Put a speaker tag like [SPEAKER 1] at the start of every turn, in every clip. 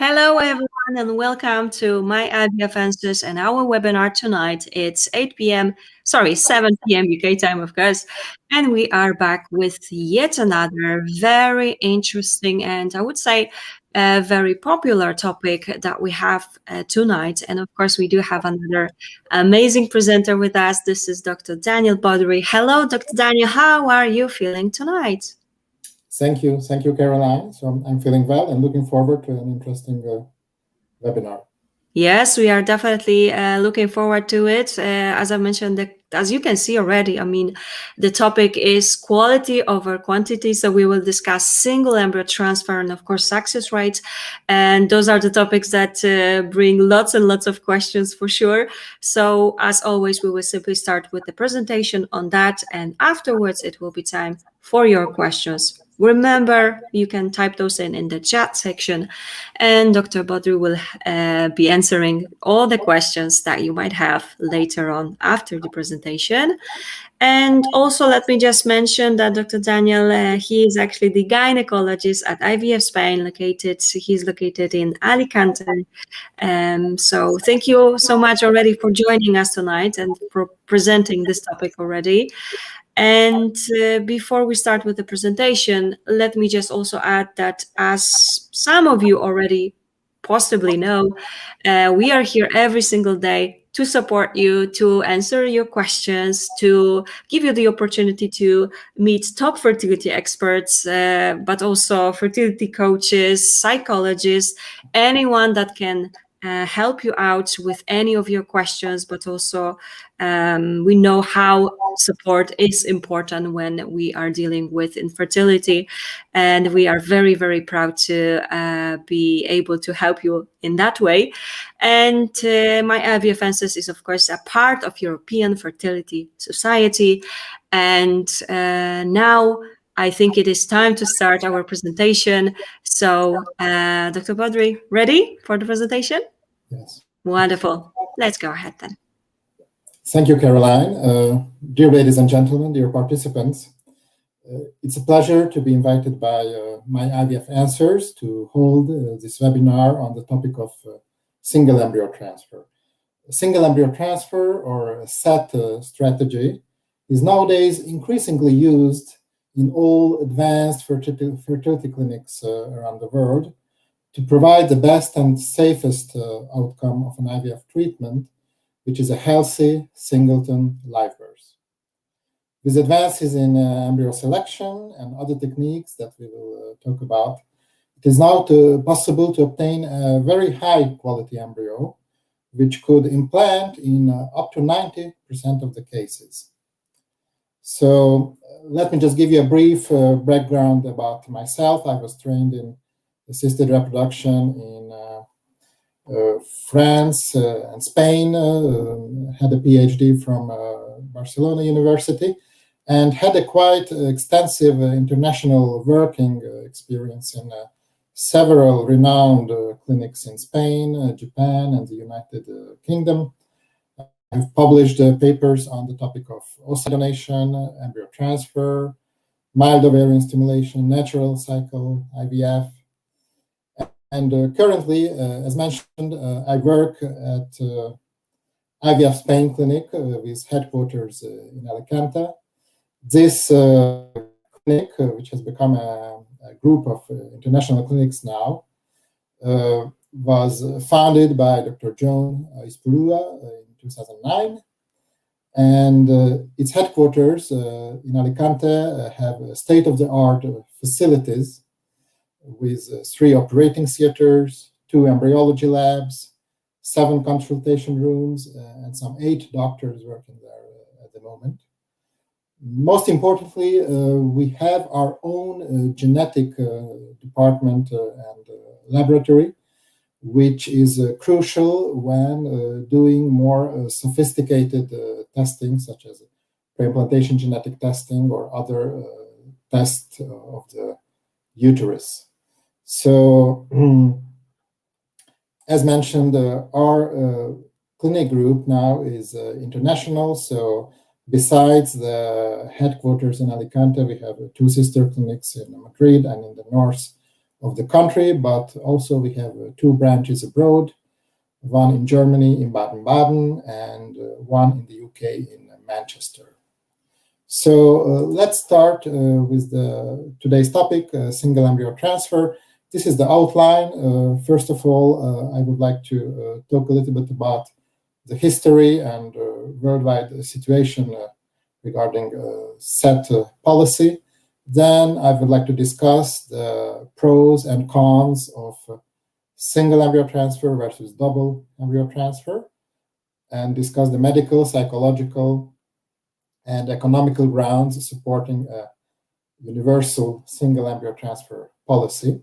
[SPEAKER 1] Hello, everyone, and welcome to my IVF Answers and our webinar tonight. It's 7 p.m. UK time, of course, and we are back with yet another very interesting and I would say a very popular topic that we have tonight. And of course, we do have another amazing presenter with us. This is Dr. Daniel Bodri. Hello, Dr. Daniel. How are you feeling tonight?
[SPEAKER 2] Thank you, Caroline. So I'm feeling well and looking forward to an interesting webinar.
[SPEAKER 1] Yes, we are definitely looking forward to it. As I mentioned, as you can see already, I mean, the topic is quality over quantity. So we will discuss single embryo transfer and, of course, success rates. And those are the topics that bring lots and lots of questions for sure. So as always, we will simply start with the presentation on that. And afterwards, it will be time for your questions. Remember, you can type those in the chat section, and Dr. Bodri will be answering all the questions that you might have later on after the presentation. And also, let me just mention that Dr. Daniel, he is actually the gynecologist at IVF-Spain. He's located in Alicante. So thank you so much already for joining us tonight and for presenting this topic already. And before we start with the presentation, let me just also add that, as some of you already possibly know, we are here every single day to support you, to answer your questions, to give you the opportunity to meet top fertility experts, but also fertility coaches, psychologists, anyone that can help you out with any of your questions, but also we know how support is important when we are dealing with infertility, and we are very, very proud to be able to help you in that way. And my IVF Answers is, of course, a part of European Fertility Society. And now I think it is time to start our presentation. So, Dr. Bodri, ready for the presentation?
[SPEAKER 2] Yes.
[SPEAKER 1] Wonderful. Let's go ahead then.
[SPEAKER 2] Thank you, Caroline. Dear ladies and gentlemen, dear participants, it's a pleasure to be invited by my IVF Answers to hold this webinar on the topic of single embryo transfer. Single embryo transfer, or SET strategy, is nowadays increasingly used in all advanced fertility clinics around the world to provide the best and safest outcome of an IVF treatment, which is a healthy singleton live birth. With advances in embryo selection and other techniques that we will talk about, it is now possible to obtain a very high quality embryo, which could implant in up to 90% of the cases. So let me just give you a brief background about myself. I was trained in assisted reproduction in France and Spain, had a PhD from Barcelona University, and had a quite extensive international working experience in several renowned clinics in Spain, Japan, and the United Kingdom. I've published papers on the topic of oocyte donation, embryo transfer, mild ovarian stimulation, natural cycle, IVF. And currently, as mentioned, I work at IVF-Spain clinic with headquarters in Alicante. This clinic, which has become a group of international clinics now, was founded by Dr. Joan Ispurua in 2009. And its headquarters in Alicante have state-of-the-art facilities with 3 operating theaters, 2 embryology labs, 7 consultation rooms, and some 8 doctors working there at the moment. Most importantly, we have our own genetic department and laboratory, which is crucial when doing more sophisticated testing, such as pre-implantation genetic testing or other tests of the uterus. So, as mentioned, our clinic group now is international. So, besides the headquarters in Alicante, we have 2 sister clinics in Madrid, and in the north, of the country, but also we have 2 branches abroad, one in Germany, in Baden-Baden, and one in the UK, in Manchester. So let's start with today's topic, single embryo transfer. This is the outline. First of all, I would like to talk a little bit about the history and worldwide situation regarding set policy. Then I would like to discuss the pros and cons of single embryo transfer versus double embryo transfer, and discuss the medical, psychological, and economical grounds supporting a universal single embryo transfer policy.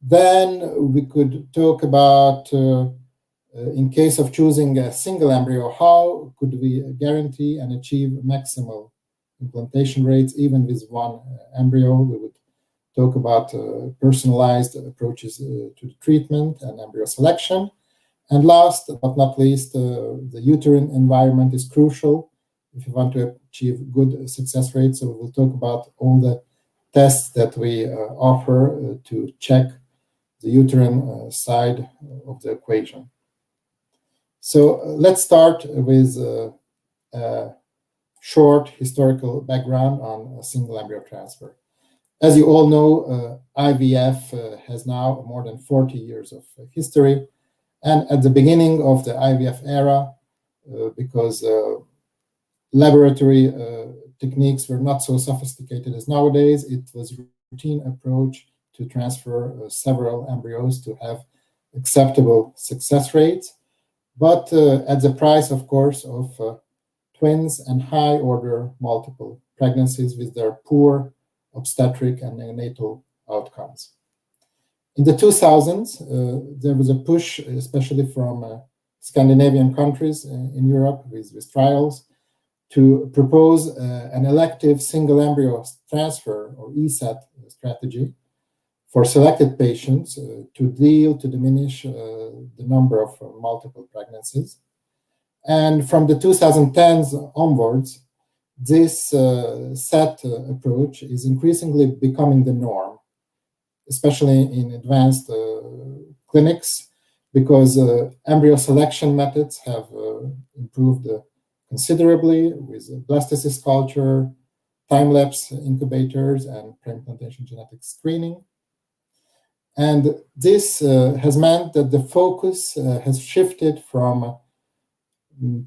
[SPEAKER 2] Then we could talk about, in case of choosing a single embryo, how could we guarantee and achieve maximal implantation rates even with one embryo. We would talk about personalized approaches to the treatment and embryo selection. And last but not least, the uterine environment is crucial if you want to achieve good success rates. So we'll talk about all the tests that we offer to check the uterine side of the equation. So let's start with a short historical background on a single embryo transfer. As you all know, IVF has now more than 40 years of history. And at the beginning of the IVF era, because laboratory techniques were not so sophisticated as nowadays, it was a routine approach to transfer several embryos to have acceptable success rates, but at the price, of course, of twins and high-order multiple pregnancies with their poor obstetric and neonatal outcomes. In the 2000s, there was a push, especially from Scandinavian countries in Europe with trials, to propose an elective single embryo transfer or ESAT strategy for selected patients to diminish the number of multiple pregnancies. And from the 2010s onwards, this SET approach is increasingly becoming the norm, especially in advanced clinics, because embryo selection methods have improved considerably with Blastocyst culture, time-lapse incubators, and pre-implantation genetic screening. And this has meant that the focus has shifted from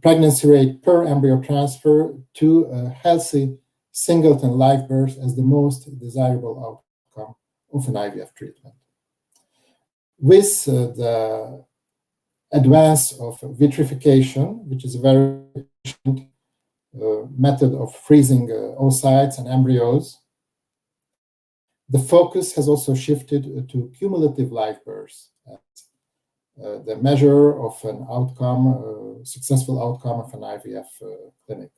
[SPEAKER 2] pregnancy rate per embryo transfer to a healthy singleton live birth as the most desirable outcome of an IVF treatment. With the advance of vitrification, which is a very efficient method of freezing oocytes and embryos, the focus has also shifted to cumulative live births, the measure of an outcome, successful outcome of an IVF clinic.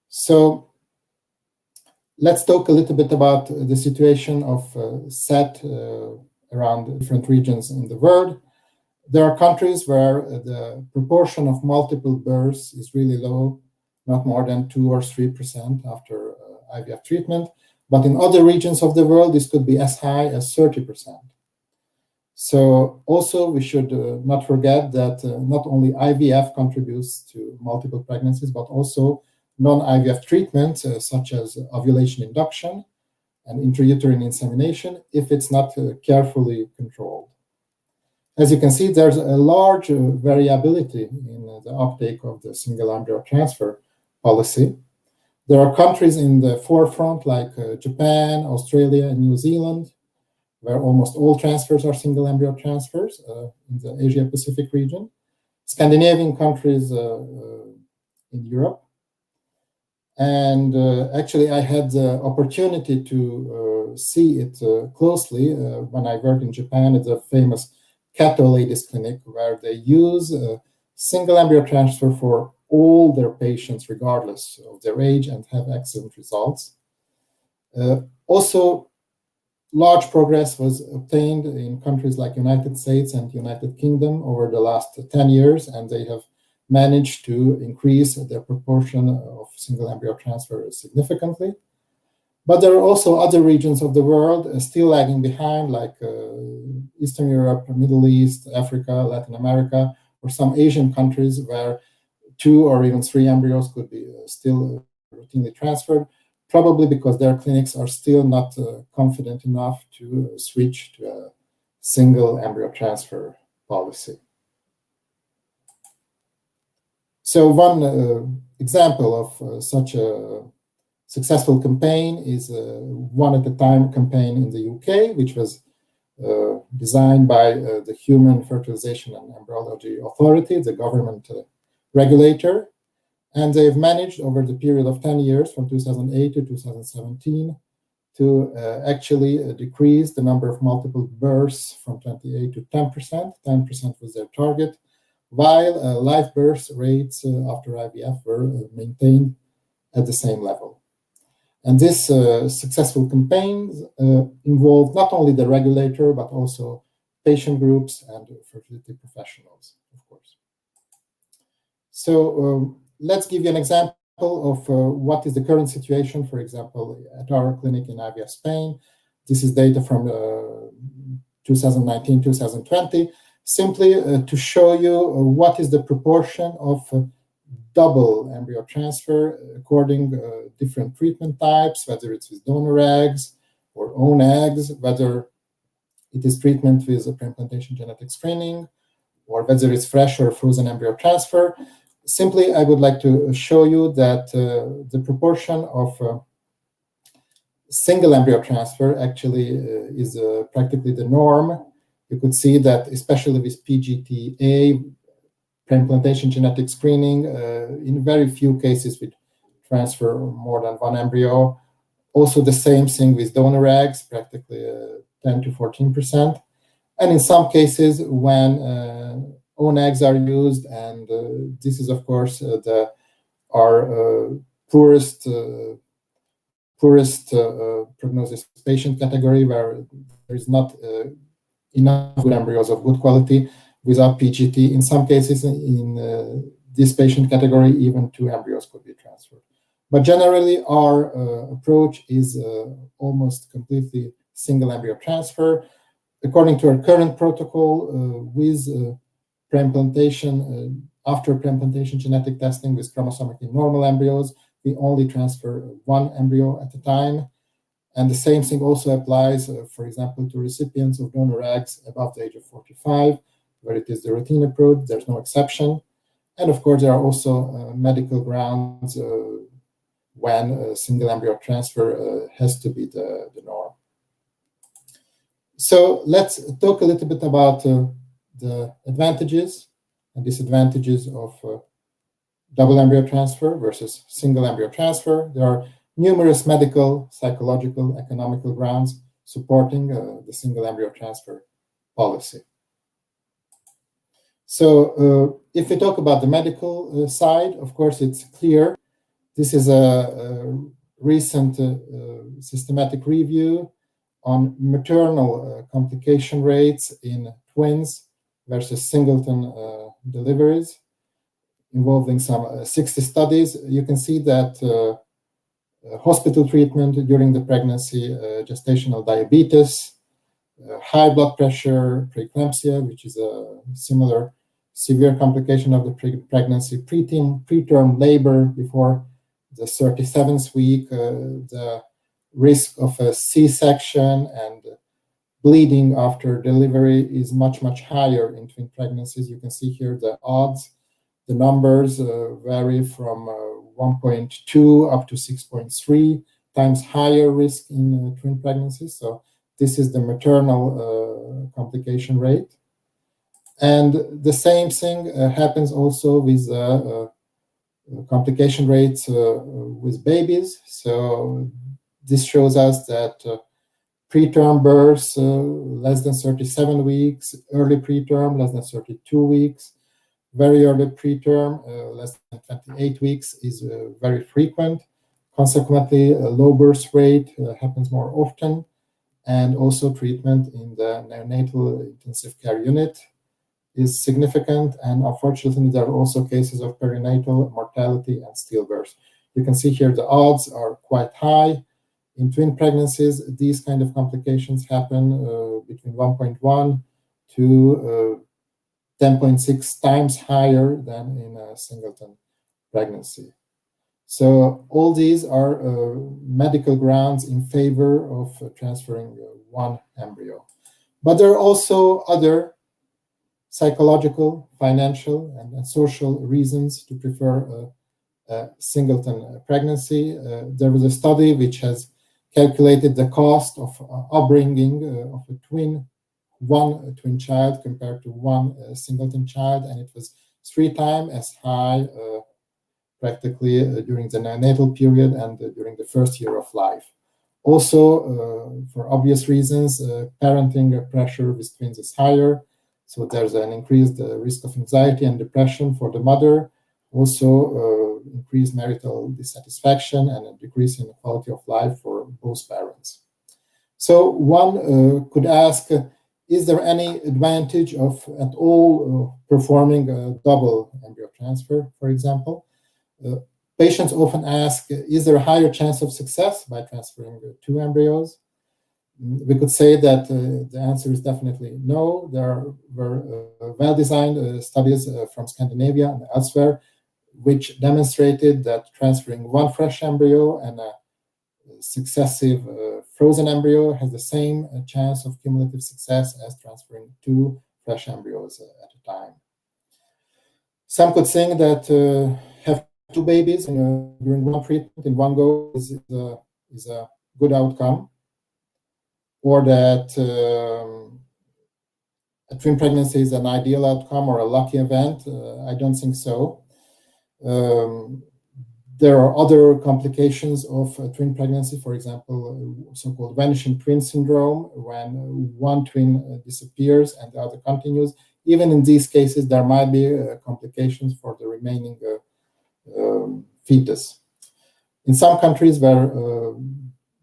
[SPEAKER 2] So let's talk a little bit about the situation of SET around different regions in the world. There are countries where the proportion of multiple births is really low, not more than 2 or 3% after IVF treatment. But in other regions of the world, this could be as high as 30%. So also we should not forget that not only IVF contributes to multiple pregnancies, but also non-IVF treatments such as ovulation induction and intrauterine insemination if it's not carefully controlled. As you can see, there's a large variability in the uptake of the single embryo transfer policy. There are countries in the forefront like Japan, Australia, and New Zealand, where almost all transfers are single embryo transfers in the Asia-Pacific region. Scandinavian countries in Europe. And actually, I had the opportunity to see it closely when I worked in Japan at the famous Kato Ladies Clinic, where they use single embryo transfer for all their patients, regardless of their age, and have excellent results. Also, large progress was obtained in countries like United States and United Kingdom over the last 10 years, and they have managed to increase their proportion of single embryo transfer significantly. But there are also other regions of the world still lagging behind, like Eastern Europe, Middle East, Africa, Latin America, or some Asian countries where 2 or even 3 embryos could be still routinely transferred, probably because their clinics are still not confident enough to switch to a single embryo transfer policy. So one example of such a successful campaign is One at a Time campaign in the UK, which was designed by the Human Fertilization and Embryology Authority, the government regulator. And they've managed over the period of 10 years, from 2008 to 2017, to actually decrease the number of multiple births from 28 to 10%. 10% was their target, while live birth rates after IVF were maintained at the same level. And this successful campaign involved not only the regulator, but also patient groups and fertility professionals, of course. So let's give you an example of what is the current situation, for example, at our clinic in IVF-Spain. This is data from 2019-2020, simply to show you what is the proportion of double embryo transfer according different treatment types, whether it's with donor eggs or own eggs, whether it is treatment with a pre-implantation genetic screening, or whether it's fresh or frozen embryo transfer. Simply, I would like to show you that the proportion of single embryo transfer actually is practically the norm. You could see that, especially with PGTA, pre-implantation genetic screening, in very few cases we transfer more than 1 embryo. Also the same thing with donor eggs, practically 10 to 14%. And in some cases when own eggs are used, and this is of course our poorest prognosis patient category, where there is not enough good embryos of good quality without PGT. In some cases, in this patient category, even 2 embryos could be transferred. But generally, our approach is almost completely single embryo transfer. According to our current protocol, with pre-implantation, after pre-implantation genetic testing with chromosomically normal embryos, we only transfer 1 embryo at a time. And the same thing also applies, for example, to recipients of donor eggs above the age of 45, where it is the routine approach. There's no exception. And of course, there are also medical grounds when single embryo transfer has to be the norm. So let's talk a little bit about the advantages and disadvantages of double embryo transfer versus single embryo transfer. There are numerous medical, psychological, economical grounds supporting the single embryo transfer policy. So if we talk about the medical side, of course, it's clear. This is a recent systematic review on maternal complication rates in twins versus singleton deliveries, involving some 60 studies. You can see that hospital treatment during the pregnancy, gestational diabetes, high blood pressure, preeclampsia, which is a similar severe complication of the pregnancy, preterm labor before the 37th week, the risk of a C-section and bleeding after delivery is much, much higher in twin pregnancies. You can see here the odds. The numbers vary from 1.2 up to 6.3 times higher risk in twin pregnancies. So this is the maternal complication rate. And the same thing happens also with complication rates with babies. So this shows us that preterm births, less than 37 weeks, early preterm, less than 32 weeks, very early preterm, less than 28 weeks is very frequent. Consequently, a low birth rate happens more often, and also treatment in the neonatal intensive care unit is significant, and unfortunately there are also cases of perinatal mortality and stillbirth. You can see here the odds are quite high In twin pregnancies, these kind of complications happen between 1.1 to 10.6 times higher than in a singleton pregnancy. So all these are medical grounds in favor of transferring one embryo. But there are also other psychological, financial, and social reasons to prefer a singleton pregnancy. There was a study which has calculated the cost of upbringing of one twin child compared to one singleton child, and it was 3 times as high practically during the neonatal period and during the first year of life. Also, for obvious reasons, parenting pressure with twins is higher, so there's an increased risk of anxiety and depression for the mother. Also, increased marital dissatisfaction and a decrease in the quality of life for both parents. So one could ask, is there any advantage of at all performing a double embryo transfer, for example? Patients often ask, is there a higher chance of success by transferring 2 embryos? We could say that the answer is definitely no. There were well-designed studies from Scandinavia and elsewhere which demonstrated that transferring 1 fresh embryo and a successive frozen embryo has the same chance of cumulative success as transferring 2 fresh embryos at a time. Some could think that have 2 babies during one treatment in one go is a good outcome, or that a twin pregnancy is an ideal outcome or a lucky event. I don't think so. There are other complications of twin pregnancy, for example, so-called vanishing twin syndrome, when one twin disappears and the other continues. Even in these cases, there might be complications for the remaining fetus. In some countries where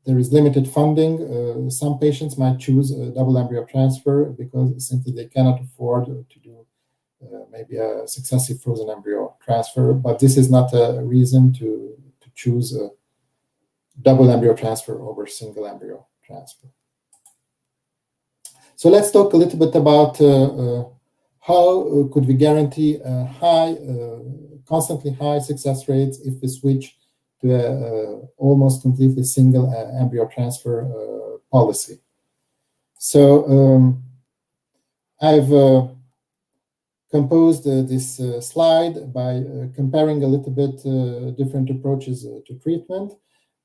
[SPEAKER 2] there is limited funding, some patients might choose a double embryo transfer because simply they cannot afford to do maybe a successive frozen embryo transfer, but this is not a reason to choose a double embryo transfer over single embryo transfer. So let's talk a little bit about how could we guarantee constantly high success rates if we switch to a almost completely single embryo transfer policy. So I've composed this slide by comparing a little bit different approaches to treatment.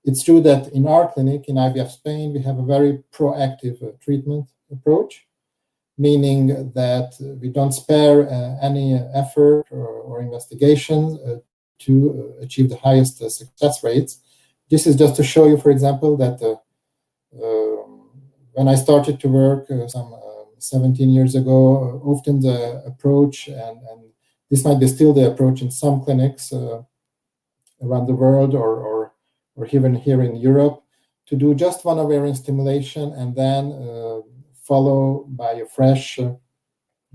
[SPEAKER 2] It's true that in our clinic, in IVF-Spain, we have a very proactive treatment approach, meaning that we don't spare any effort or investigation to achieve the highest success rates. This is just to show you, for example, that when I started to work some 17 years ago, often the approach, and this might be still the approach in some clinics around the world or even here in Europe, to do just one ovarian stimulation and then follow by a fresh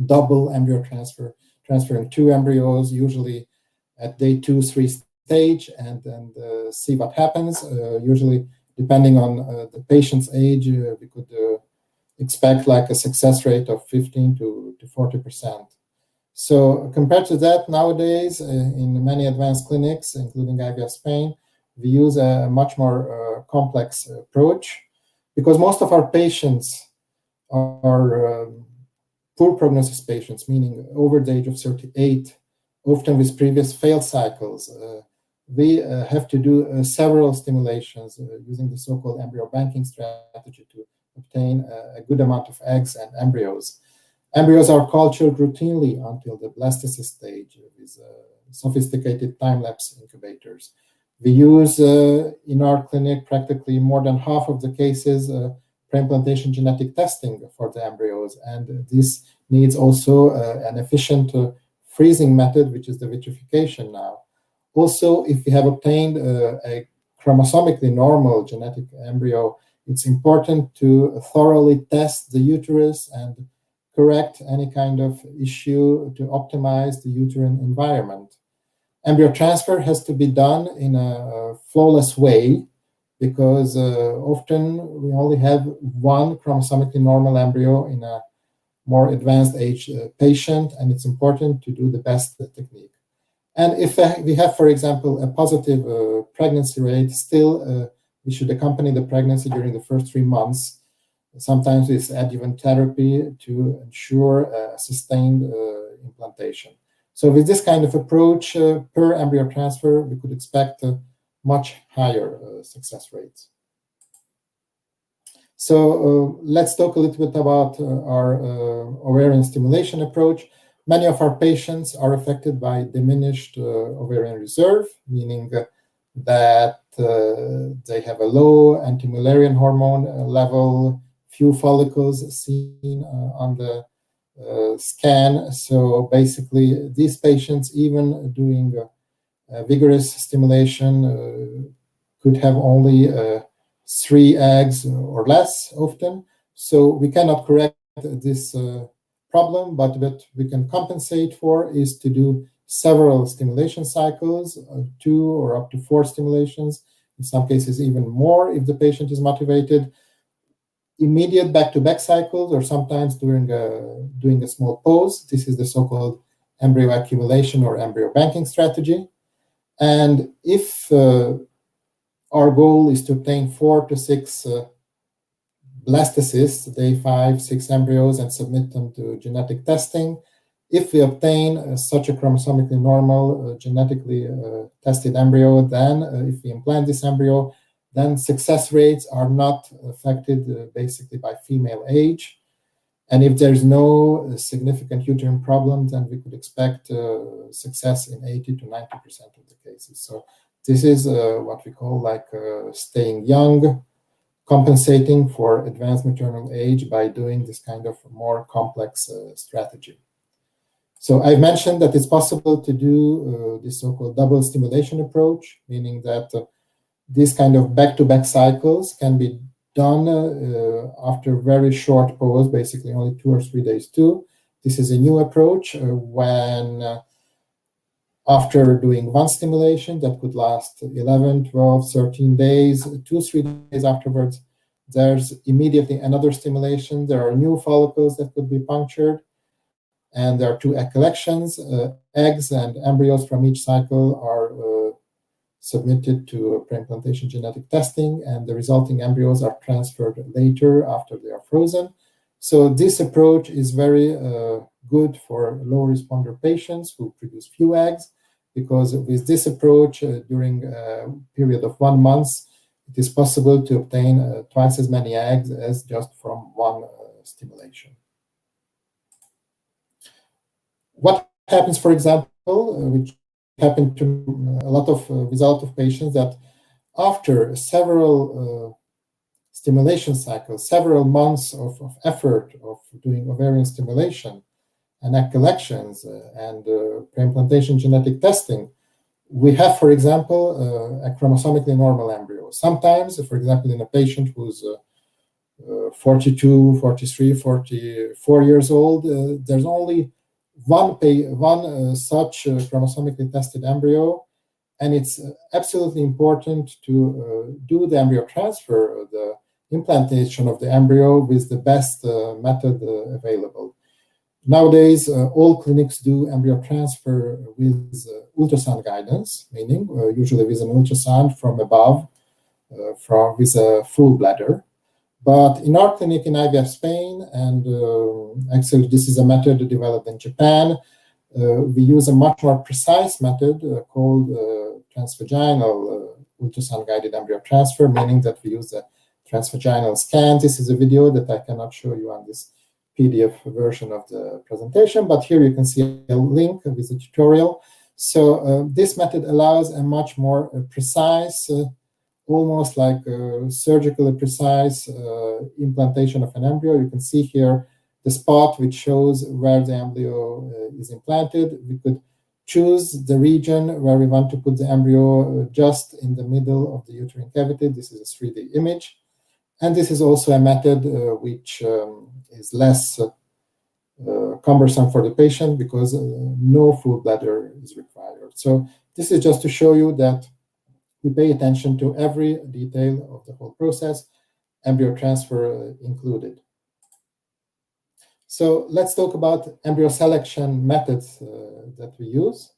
[SPEAKER 2] double embryo transfer, transferring 2 embryos, usually at day 2-3 stage, and see what happens. Usually, depending on the patient's age, we could expect like a success rate of 15 to 40%. So compared to that, nowadays, in many advanced clinics, including IVF-Spain, we use a much more complex approach, because most of our patients are poor prognosis patients, meaning over the age of 38, often with previous failed cycles. We have to do several stimulations using the so-called embryo banking strategy to obtain a good amount of eggs and embryos. Embryos are cultured routinely until the blastocyst stage with sophisticated time-lapse incubators. We use in our clinic practically more than half of the cases pre-implantation genetic testing for the embryos, and this needs also an efficient freezing method, which is the vitrification now. Also, if we have obtained a chromosomically normal genetic embryo, it's important to thoroughly test the uterus and correct any kind of issue to optimize the uterine environment. Embryo transfer has to be done in a flawless way because often we only have one chromosomically normal embryo in a more advanced age patient, and it's important to do the best technique. And if we have, for example, a positive pregnancy rate, still we should accompany the pregnancy during the first 3 months, sometimes with adjuvant therapy, to ensure sustained implantation. So with this kind of approach, per embryo transfer, we could expect much higher success rates. So let's talk a little bit about our ovarian stimulation approach. Many of our patients are affected by diminished ovarian reserve, meaning that they have a low anti-Mullerian hormone level, few follicles seen on the scan. So basically, these patients, even doing vigorous stimulation, could have only 3 eggs or less often. So we cannot correct this problem, but what we can compensate for is to do several stimulation cycles, 2 or up to 4 stimulations, in some cases even more if the patient is motivated, immediate back-to-back cycles, or sometimes during doing a small pause. This is the so-called embryo accumulation or embryo banking strategy. And if our goal is to obtain 4 to 6 blastocysts, day 5, 6 embryos, and submit them to genetic testing. If we obtain such a chromosomically normal, genetically tested embryo, then if we implant this embryo, then success rates are not affected basically by female age. And if there's no significant uterine problem, then we could expect success in 80 to 90% of the cases. So this is what we call like staying young, compensating for advanced maternal age by doing this kind of more complex strategy. So I've mentioned that it's possible to do this so-called double stimulation approach, meaning that these kind of back-to-back cycles can be done after very short pause, basically only 2 or 3 days too. This is a new approach when after doing one stimulation that could last 11, 12, 13 days, 2, 3 days afterwards, there's immediately another stimulation. There are new follicles that could be punctured, and there are 2 egg collections. Eggs and embryos from each cycle are submitted to pre-implantation genetic testing, and the resulting embryos are transferred later after they are frozen. So this approach is very good for low responder patients who produce few eggs, because with this approach, during a period of 1 month, it is possible to obtain twice as many eggs as just from one stimulation. What happens, for example, which happened to a lot of with a lot of patients, that after several stimulation cycles, several months of effort of doing ovarian stimulation and egg collections and pre-implantation genetic testing, we have, for example, a chromosomically normal embryo. Sometimes, for example, in a patient who's 42, 43, 44 years old, there's only one such chromosomically tested embryo, and it's absolutely important to do the embryo transfer, the implantation of the embryo with the best method available. Nowadays, all clinics do embryo transfer with ultrasound guidance, meaning usually with an ultrasound from above, with a full bladder. But in our clinic in IVF-Spain, and actually this is a method developed in Japan, we use a much more precise method called transvaginal ultrasound-guided embryo transfer, meaning that we use a transvaginal scan. This is a video that I cannot show you on this PDF version of the presentation, but here you can see a link with a tutorial. So this method allows a much more precise, almost like surgically precise implantation of an embryo. You can see here the spot which shows where the embryo is implanted. We could choose the region where we want to put the embryo just in the middle of the uterine cavity. This is a 3D image. And this is also a method which is less cumbersome for the patient, because no full bladder is required. So this is just to show you that we pay attention to every detail of the whole process, embryo transfer included. So let's talk about embryo selection methods that we use.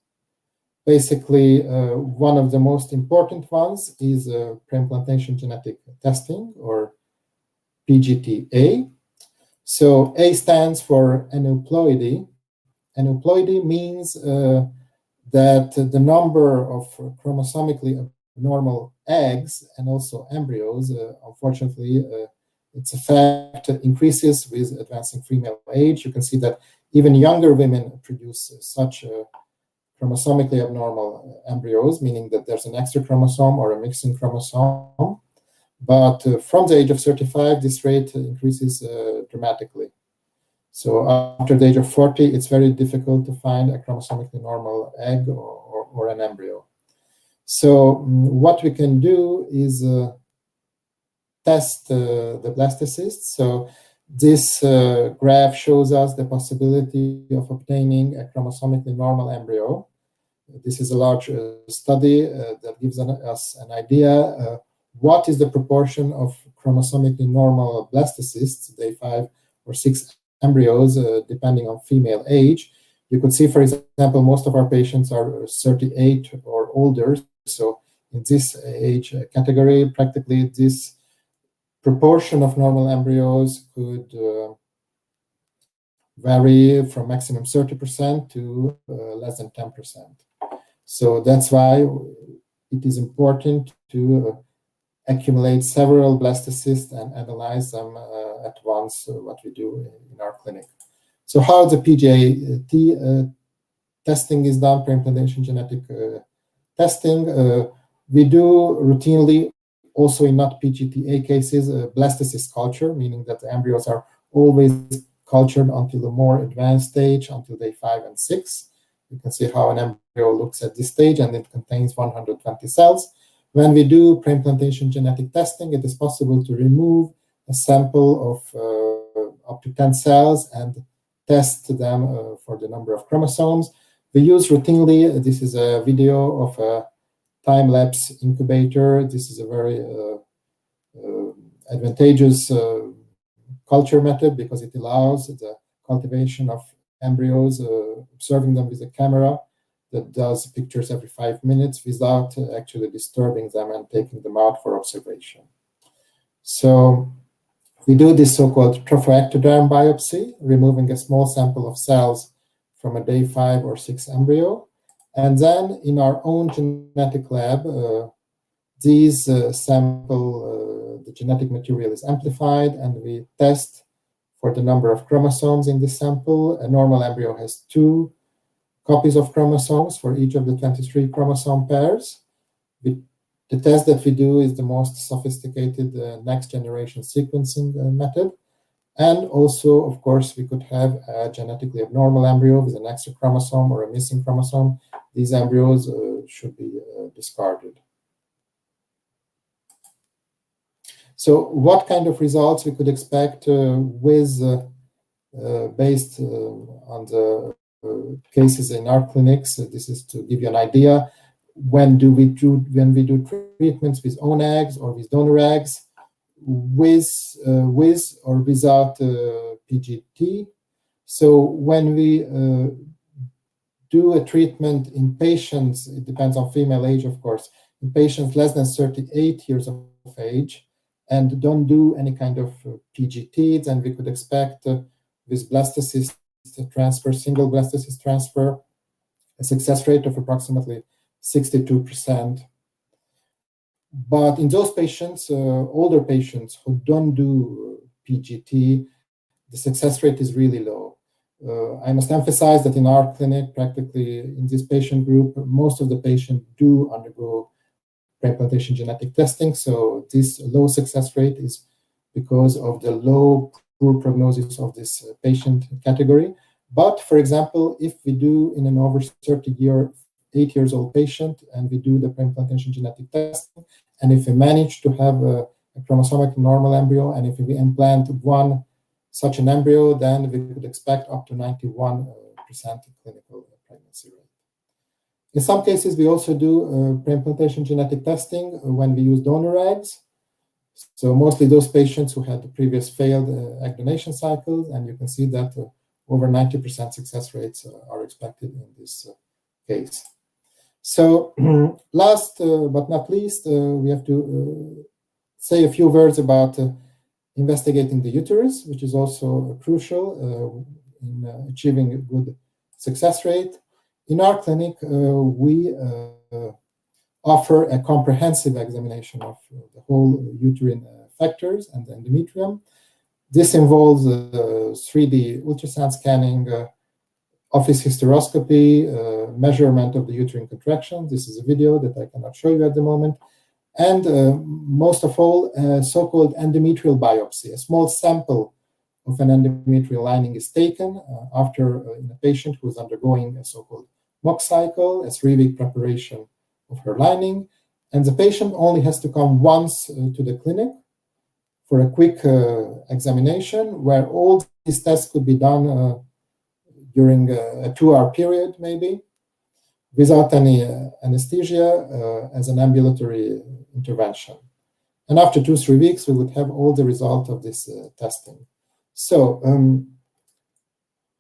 [SPEAKER 2] Basically, one of the most important ones is pre-implantation genetic testing, or PGT-A. So A stands for aneuploidy. Aneuploidy means that the number of chromosomically abnormal eggs and also embryos, unfortunately, its effect increases with advancing female age. You can see that even younger women produce such chromosomically abnormal embryos, meaning that there's an extra chromosome or a missing chromosome. But from the age of 35, this rate increases dramatically. So after the age of 40, it's very difficult to find a chromosomically normal egg or an embryo. So what we can do is test the blastocyst. So this graph shows us the possibility of obtaining a chromosomically normal embryo. This is a large study that gives us an idea what is the proportion of chromosomically normal blastocysts, day 5 or 6 embryos, depending on female age. You could see, for example, most of our patients are 38 or older. So in this age category, practically this proportion of normal embryos could vary from maximum 30% to less than 10%. So that's why it is important to accumulate several blastocysts and analyze them at once, what we do in our clinic. So how the PGT testing is done, pre-implantation genetic testing, we do routinely, also in not PGT-A cases, blastocyst culture, meaning that the embryos are always cultured until the more advanced stage, until day 5 and 6. You can see how an embryo looks at this stage, and it contains 120 cells. When we do pre-implantation genetic testing, it is possible to remove a sample of up to 10 cells and test them for the number of chromosomes. We use routinely, this is a video of a time-lapse incubator. This is a very advantageous culture method because it allows the cultivation of embryos, observing them with a camera that does pictures every 5 minutes without actually disturbing them and taking them out for observation. So we do this so-called trophoectoderm biopsy, removing a small sample of cells from a day 5 or 6 embryo. And then in our own genetic lab, these sample, the genetic material is amplified, and we test for the number of chromosomes in this sample. A normal embryo has 2 copies of chromosomes for each of the 23 chromosome pairs. The test that we do is the most sophisticated next generation sequencing method. And also, of course, we could have a genetically abnormal embryo with an extra chromosome or a missing chromosome. These embryos should be discarded. So what kind of results we could expect with based on the cases in our clinics? This is to give you an idea. When we do treatments with own eggs or with donor eggs, with or without PGT. So when we do a treatment in patients, it depends on female age, of course, in patients less than 38 years of age, and don't do any kind of PGT, then we could expect with blastocyst transfer, single blastocyst transfer, a success rate of approximately 62%. But in those patients, older patients who don't do PGT, the success rate is really low. I must emphasize that in our clinic, practically in this patient group, most of the patients do undergo pre-implantation genetic testing. So this low success rate is because of the low poor prognosis of this patient category. But for example, if we do in an over 8 years old patient, and we do the pre-implantation genetic testing, and if we manage to have a chromosomic normal embryo, and if we implant one such an embryo, then we could expect up to 91% clinical pregnancy rate. In some cases, we also do pre-implantation genetic testing when we use donor eggs. So mostly those patients who had the previous failed egg donation cycles, and you can see that over 90% success rates are expected in this case. So last but not least, we have to say a few words about investigating the uterus, which is also crucial in achieving a good success rate. In our clinic, we offer a comprehensive examination of the whole uterine factors and the endometrium. This involves 3D ultrasound scanning, office hysteroscopy, measurement of the uterine contraction. This is a video that I cannot show you at the moment. And most of all, so-called endometrial biopsy. A small sample of an endometrial lining is taken after in a patient who is undergoing a so-called mock cycle, a 3-week preparation of her lining. And the patient only has to come once to the clinic for a quick examination where all these tests could be done during a 2-hour period, maybe, without any anesthesia as an ambulatory intervention. And after 2-3 weeks, we would have all the result of this testing. So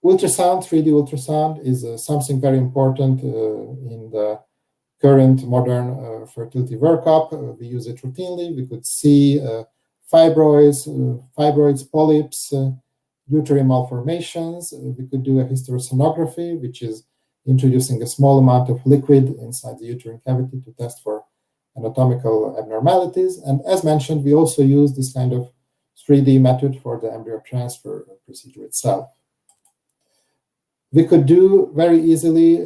[SPEAKER 2] ultrasound, 3D ultrasound, is something very important in the current modern fertility workup. We use it routinely. We could see fibroids, polyps, uterine malformations. We could do a hysterosonography, which is introducing a small amount of liquid inside the uterine cavity to test for anatomical abnormalities. And as mentioned, we also use this kind of 3D method for the embryo transfer procedure itself. We could do very easily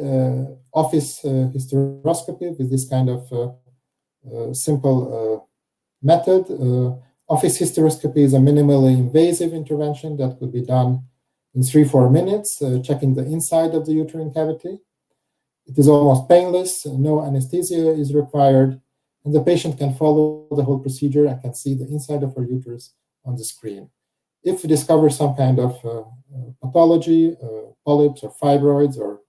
[SPEAKER 2] office hysteroscopy with this kind of simple method. Office hysteroscopy is a minimally invasive intervention that could be done in 3-4 minutes, checking the inside of the uterine cavity. It is almost painless, no anesthesia is required, and the patient can follow the whole procedure and can see the inside of her uterus on the screen. If we discover some kind of pathology, polyps or fibroids or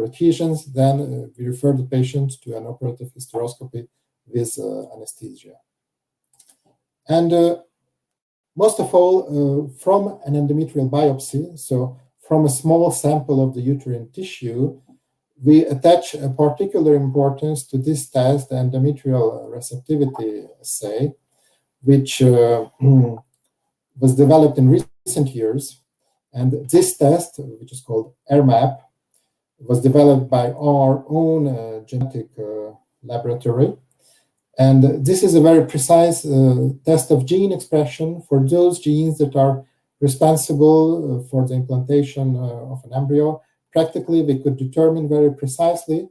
[SPEAKER 2] adhesions, then we refer the patient to an operative hysteroscopy with anesthesia. And most of all, from an endometrial biopsy, so from a small sample of the uterine tissue, we attach a particular importance to this test, the endometrial receptivity assay, which was developed in recent years. And this test, which is called ERMAP, was developed by our own genetic laboratory. And this is a very precise test of gene expression for those genes that are responsible for the implantation of an embryo. Practically, we could determine very precisely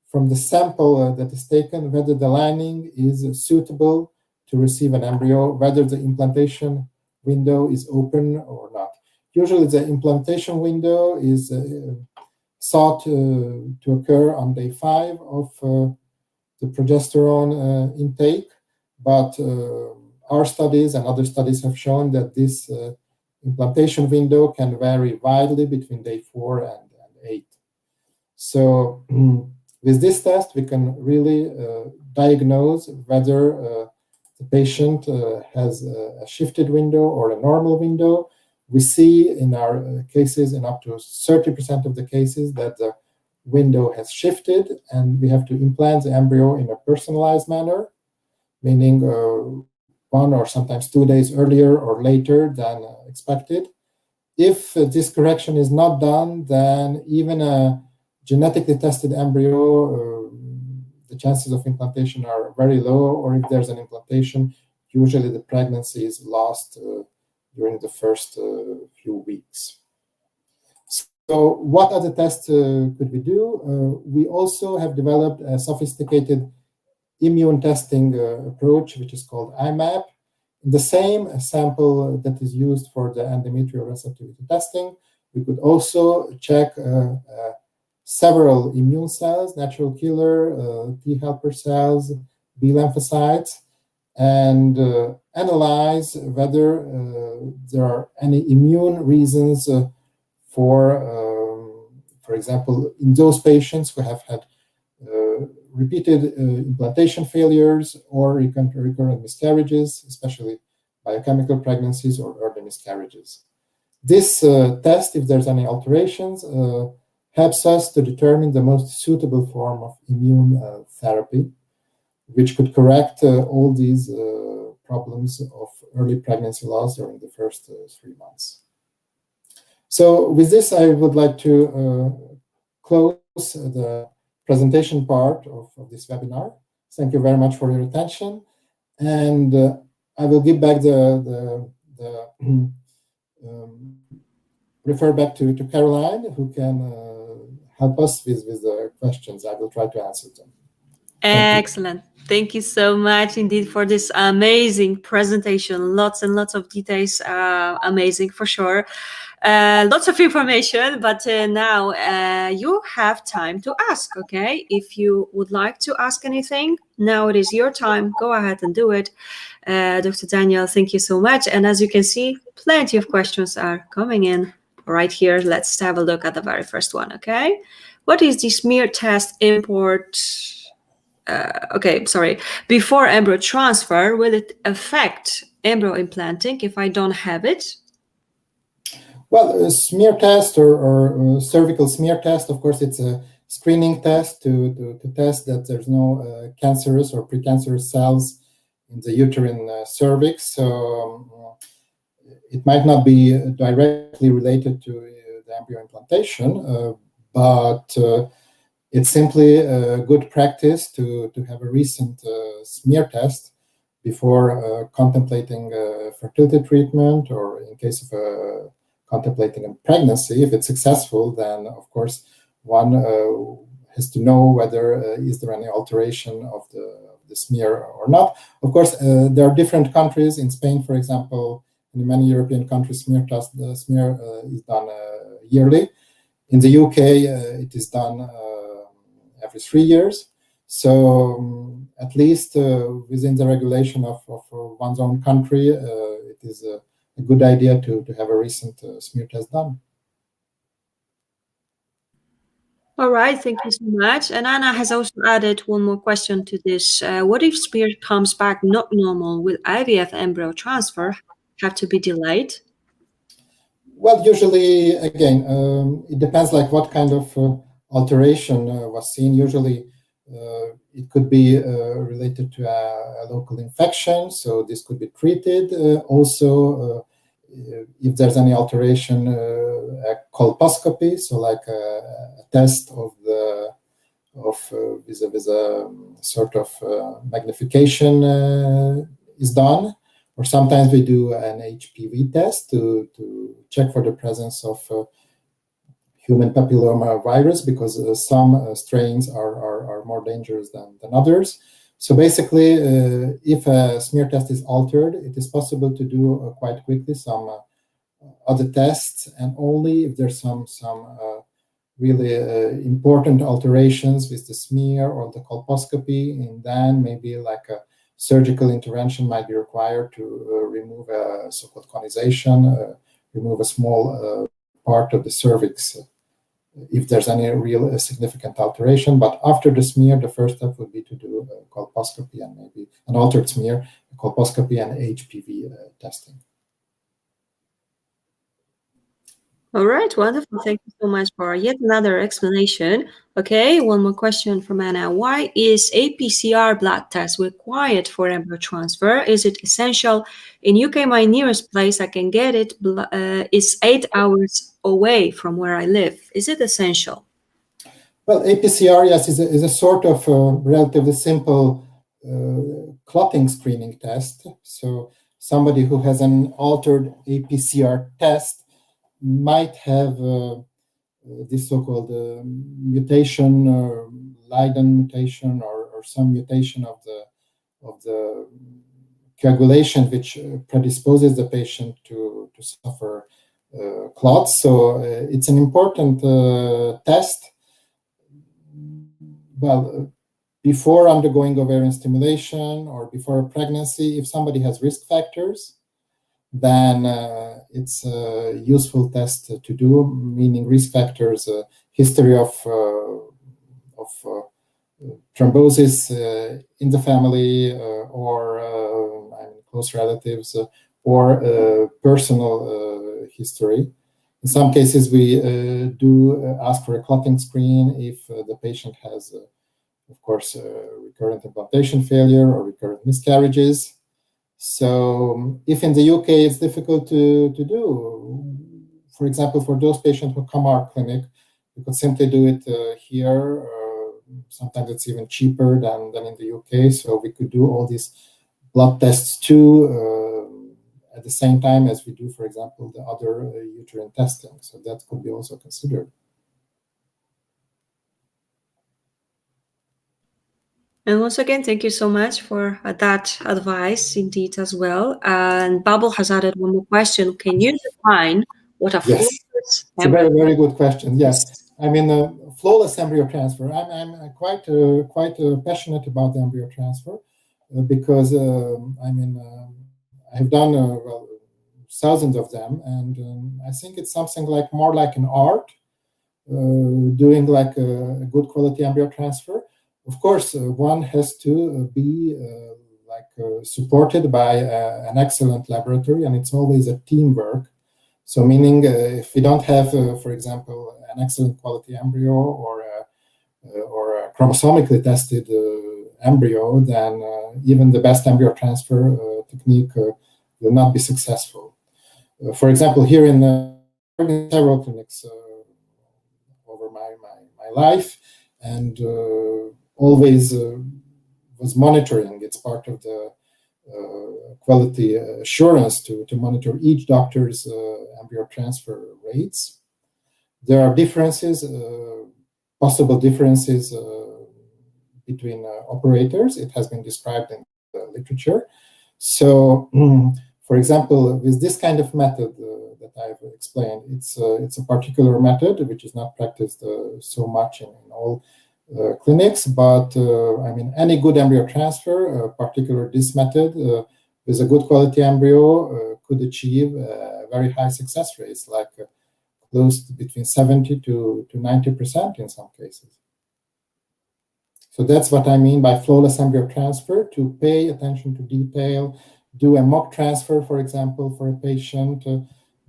[SPEAKER 2] from the sample that is taken whether the lining is suitable to receive an embryo, whether the implantation window is open or not. Usually, the implantation window is thought to occur on day 5 of the progesterone intake, but our studies and other studies have shown that this implantation window can vary widely between day 4 and 8. So with this test, we can really diagnose whether the patient has a shifted window or a normal window. We see in our cases, in up to 30% of the cases, that the window has shifted, and we have to implant the embryo in a personalized manner, meaning 1 or sometimes 2 days earlier or later than expected. If this correction is not done, then even a genetically tested embryo, the chances of implantation are very low, or if there's an implantation, usually the pregnancy is lost during the first few weeks. So what other tests could we do? We also have developed a sophisticated immune testing approach, which is called IMAP. The same sample that is used for the endometrial receptivity testing, we could also check several immune cells, natural killer, T helper cells, B lymphocytes, and analyze whether there are any immune reasons for example, in those patients who have had repeated implantation failures or recurrent miscarriages, especially biochemical pregnancies or early miscarriages. This test, if there's any alterations, helps us to determine the most suitable form of immune therapy, which could correct all these problems of early pregnancy loss during the first 3 months. So with this, I would like to close the presentation part of this webinar. Thank you very much for your attention. And I will give back refer back to Caroline, who can help us with the questions. I will try to answer them.
[SPEAKER 1] Excellent. Thank you so much indeed for this amazing presentation. Lots and lots of details. Amazing for sure. Lots of information, but now you have time to ask, okay? If you would like to ask anything, now it is your time. Go ahead and do it. Dr. Daniel, thank you so much. And as you can see, plenty of questions are coming in right here. Let's have a look at the very first one, okay? What is the smear test import? Before embryo transfer, will it affect embryo implanting if I don't have it?
[SPEAKER 2] Well, a smear test or cervical smear test, of course, it's a screening test to test that there's no cancerous or precancerous cells in the uterine cervix. So it might not be directly related to the embryo implantation, but it's simply a good practice to have a recent smear test before contemplating fertility treatment, or in case of contemplating a pregnancy. If it's successful, then of course one has to know whether is there any alteration of the smear or not. Of course, there are different countries. In Spain, for example, in many European countries, the smear is done yearly. In the UK, it is done every 3 years. So at least within the regulation of one's own country, it is a good idea to have a recent smear test done.
[SPEAKER 1] All right, thank you so much. And Anna has also added one more question to this. What if smear comes back not normal? Will IVF embryo transfer have to be delayed?
[SPEAKER 2] Well, usually, again, it depends like what kind of alteration was seen. Usually, it could be related to a local infection, so this could be treated. Also, if there's any alteration, a colposcopy, so like a test of with a sort of magnification is done. Or sometimes we do an HPV test to check for the presence of human papilloma virus, because some strains are more dangerous than others. So basically, if a smear test is altered, it is possible to do quite quickly some other tests, and only if there's some really important alterations with the smear or the colposcopy, and then maybe like a surgical intervention might be required to remove a so-called conization, remove a small part of the cervix if there's any real significant alteration. But after the smear, the first step would be to do a colposcopy and maybe an altered smear, a colposcopy and HPV testing.
[SPEAKER 1] All right, wonderful. Thank you so much for yet another explanation. Okay, one more question from Anna. Why is a PCR blood test required for embryo transfer? Is it essential? In UK, my nearest place I can get it is 8 hours away from where I live. Is it essential?
[SPEAKER 2] Well, APCR, yes, is a sort of relatively simple clotting screening test. So somebody who has an altered APCR test might have this so-called mutation, or Leiden mutation, or some mutation of the coagulation, which predisposes the patient to suffer clots. So it's an important test. Well, before undergoing ovarian stimulation or before a pregnancy, if somebody has risk factors, then it's a useful test to do, meaning risk factors, history of thrombosis in the family or close relatives or personal history. In some cases, we do ask for a clotting screen if the patient has, of course, recurrent implantation failure or recurrent miscarriages. So if in the UK it's difficult to do, for example, for those patients who come to our clinic, we could simply do it here. Sometimes it's even cheaper than in the UK. So we could do all these blood tests too at the same time as we do, for example, the other uterine testing. So that could be also considered.
[SPEAKER 1] And once again, thank you so much for that advice indeed as well. And Babel has added one more question. Can you define what a flawless
[SPEAKER 2] It's a very, very good question. Yes. I mean, flawless embryo transfer. I'm quite passionate about the embryo transfer because, I have done thousands of them. And I think it's something like more like an art, doing like a good quality embryo transfer. Of course, one has to be supported by an excellent laboratory, and it's always a teamwork. So meaning if we don't have, for example, an excellent quality embryo or a chromosomically tested embryo, then even the best embryo transfer technique will not be successful. For example, here in several clinics over my life, and always was monitoring. It's part of the quality assurance to monitor each doctor's embryo transfer rates. There are differences, possible differences between operators. It has been described in the literature. So, for example, with this kind of method that I've explained, it's a particular method which is not practiced so much in all clinics, but any good embryo transfer, particularly this method, with a good quality embryo, could achieve very high success rates, like close to between 70 to 90% in some cases. So that's what I mean by flawless embryo transfer: to pay attention to detail, do a mock transfer, for example, for a patient,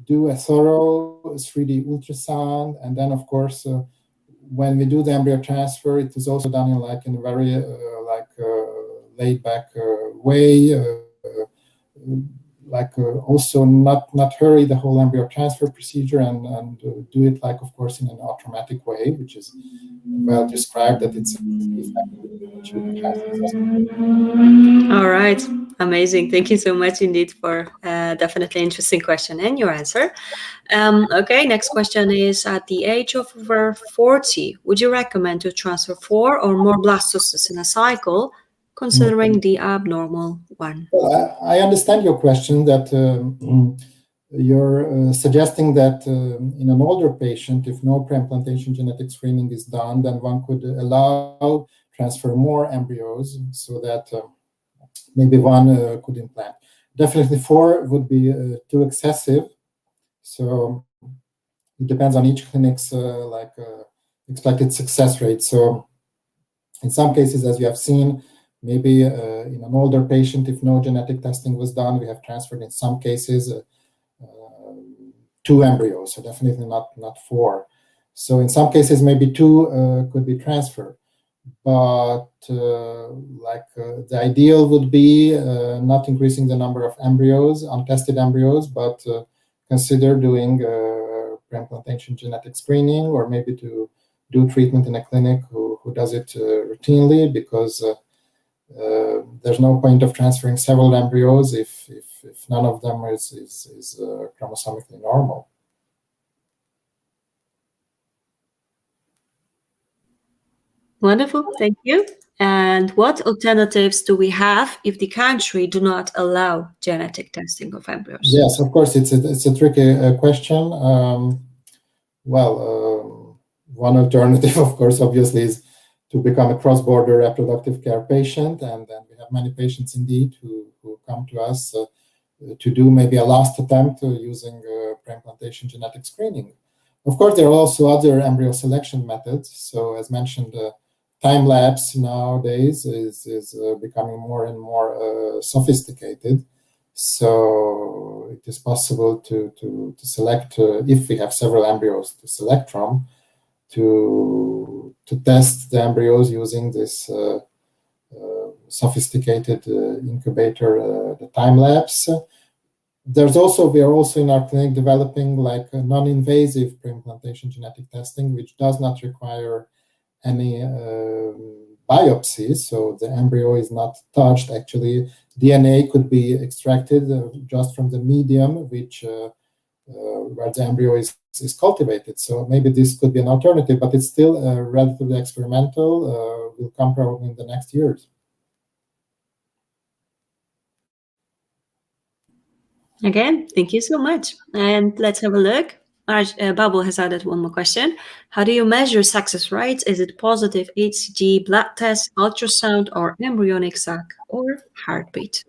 [SPEAKER 2] do a thorough 3D ultrasound, and then, of course, when we do the embryo transfer, it is also done in a very laid back way, also not hurry the whole embryo transfer procedure, and do it of course in an automatic way, which is well described, that it's
[SPEAKER 1] all right. Amazing. Thank you so much indeed for definitely interesting question and your answer. Okay, next question is, at the age of over 40, would you recommend to transfer 4 or more blastocysts in a cycle, considering the abnormal one?
[SPEAKER 2] Well, I understand your question, that you're suggesting that in an older patient, if no pre-implantation genetic screening is done, then one could allow transfer more embryos so that maybe one could implant. Definitely 4 would be too excessive. So it depends on each clinic's expected success rate. So in some cases, as you have seen, maybe in an older patient, if no genetic testing was done, we have transferred in some cases 2 embryos, so definitely not 4. So in some cases, maybe 2 could be transferred. But the ideal would be not increasing the number of embryos, untested embryos, but consider doing pre-implantation genetic screening, or maybe to do treatment in a clinic who does it routinely, because there's no point of transferring several embryos if none of them is chromosomically normal.
[SPEAKER 1] Wonderful, thank you. And what alternatives do we have if the country do not allow genetic testing of embryos?
[SPEAKER 2] Yes, of course, it's a tricky question. One alternative, of course, obviously, is to become a cross-border reproductive care patient, and then we have many patients indeed who come to us to do maybe a last attempt using pre-implantation genetic screening. Of course, there are also other embryo selection methods. So, as mentioned, time lapse nowadays is becoming more and more sophisticated. So it is possible to select, if we have several embryos to select from, to test the embryos using this sophisticated incubator, the time lapse. We are also in our clinic developing like a non-invasive pre-implantation genetic testing, which does not require any biopsy. So the embryo is not touched. Actually, DNA could be extracted just from the medium where the embryo is cultivated. So maybe this could be an alternative, but it's still relatively experimental. Will come probably in the next years.
[SPEAKER 1] Again, thank you so much. And let's have a look. Babel has added one more question. How do you measure success rates? Is it positive HCG, blood test, ultrasound, or embryonic sac, or heartbeat?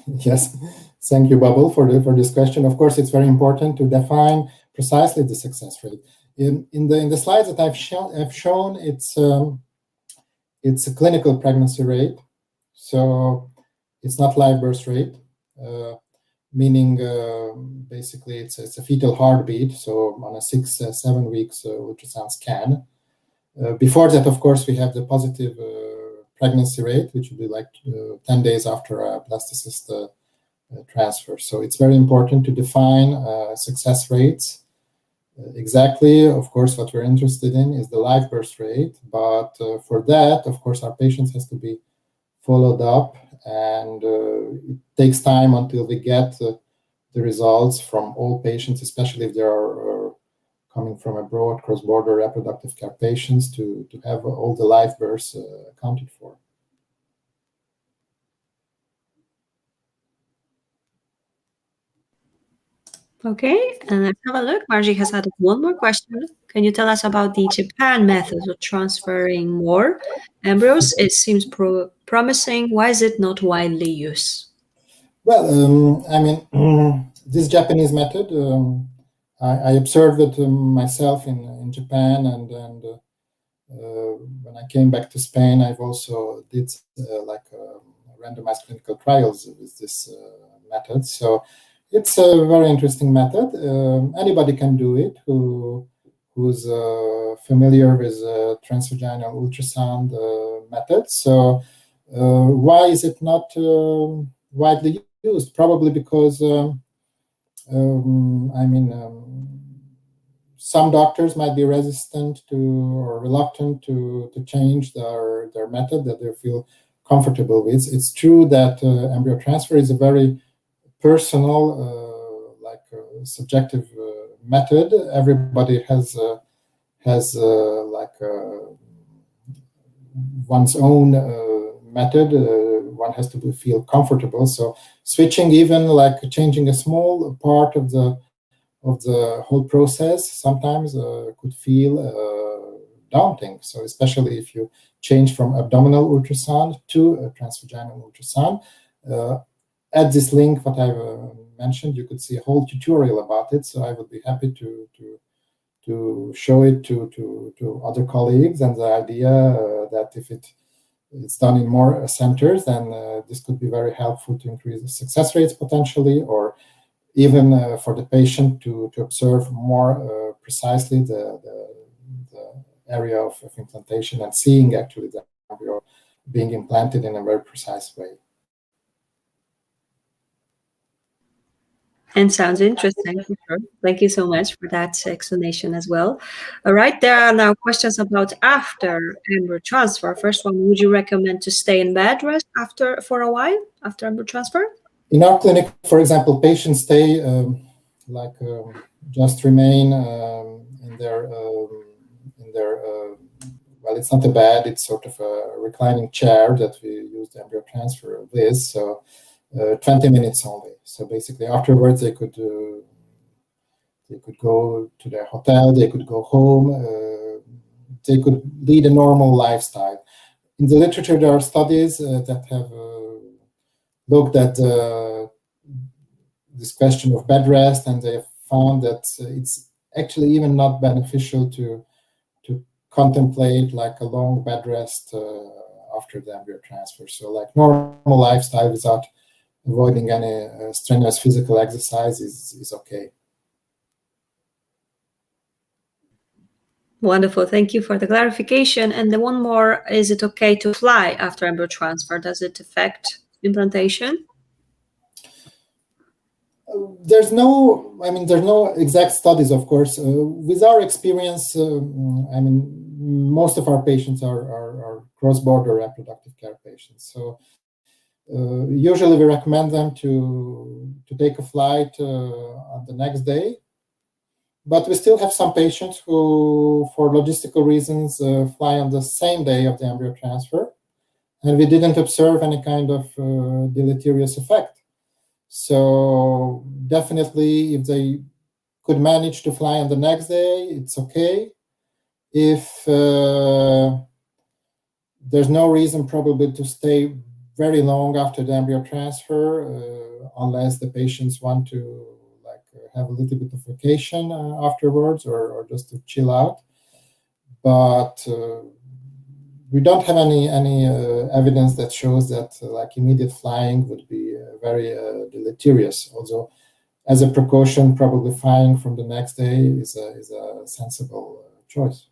[SPEAKER 2] Yes, thank you, Babel, for this question. Of course, it's very important to define precisely the success rate. In the slides that I've shown, it's a clinical pregnancy rate, so it's not live birth rate. Meaning basically it's a fetal heartbeat, so on a 6-7 weeks ultrasound scan. Before that, of course, we have the positive pregnancy rate, which would be like 10 days after a blastocyst transfer. So it's very important to define success rates. Exactly, of course, what we're interested in is the live birth rate, but for that, of course, our patients has to be followed up, and it takes time until we get the results from all patients, especially if they are coming from abroad, cross-border reproductive care patients, to have all the live births accounted for.
[SPEAKER 1] Okay, and let's have a look. Margie has added one more question. Can you tell us about the Japan method of transferring more embryos? It seems promising. Why is it not widely used?
[SPEAKER 2] Well, I mean, this Japanese method, I observed it myself in Japan, and when I came back to Spain, I've also did randomized clinical trials with this method. So it's a very interesting method. Anybody can do it who's familiar with transvaginal ultrasound method. So why is it not widely used? Probably because some doctors might be resistant to or reluctant to change their method that they feel comfortable with. It's true that embryo transfer is a very personal, subjective method. Everybody has one's own method. One has to feel comfortable. So switching, even like changing a small part of the whole process, sometimes could feel daunting. So especially if you change from abdominal ultrasound to a transvaginal ultrasound. At this link, what I've mentioned, you could see a whole tutorial about it. So I would be happy to show it to other colleagues. And the idea that if it's done in more centers, then this could be very helpful to increase the success rates potentially, or even for the patient to observe more precisely the area of implantation and seeing actually the embryo being implanted in a very precise way.
[SPEAKER 1] And sounds interesting. Thank you so much for that explanation as well. All right, there are now questions about after embryo transfer. First one, would you recommend to stay in bed rest for a while after embryo transfer?
[SPEAKER 2] In our clinic, for example, patients stay just remain in their well, it's not a bed, it's sort of a reclining chair that we use the embryo transfer with. So 20 minutes only. So basically afterwards they could go to their hotel, they could go home, they could lead a normal lifestyle. In the literature, there are studies that have looked at this question of bed rest, and they have found that it's actually even not beneficial to contemplate like a long bed rest after the embryo transfer. So like normal lifestyle without avoiding any strenuous physical exercise is okay.
[SPEAKER 1] Wonderful. Thank you for the clarification. And the one more, is it okay to fly after embryo transfer? Does it affect implantation?
[SPEAKER 2] There's no exact studies, of course. With our experience, most of our patients are cross-border reproductive care patients. So usually we recommend them to take a flight on the next day. But we still have some patients who, for logistical reasons, fly on the same day of the embryo transfer. And we didn't observe any kind of deleterious effect. So definitely, if they could manage to fly on the next day, it's okay. If there's no reason probably to stay very long after the embryo transfer, unless the patients want to have a little bit of vacation afterwards or just to chill out. But we don't have any evidence that shows that like immediate flying would be very deleterious. Although, as a precaution, probably flying from the next day is a sensible choice.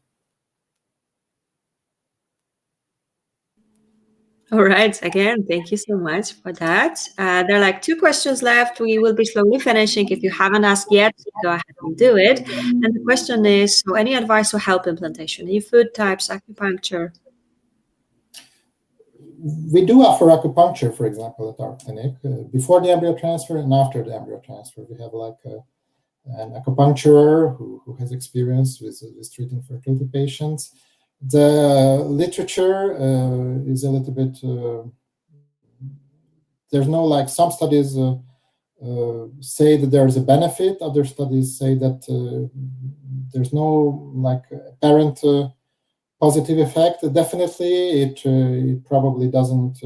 [SPEAKER 1] All right. Again, thank you so much for that. There are like 2 questions left. We will be slowly finishing. If you haven't asked yet, go ahead and do it. And the question is, so any advice to help implantation? Any food types, acupuncture?
[SPEAKER 2] We do offer acupuncture, for example, at our clinic, before the embryo transfer and after the embryo transfer. We have like an acupuncturer who has experience with treating fertility patients. The literature is a little bit, there's no like, some studies say that there's a benefit, other studies say that there's no like apparent positive effect. Definitely, it probably doesn't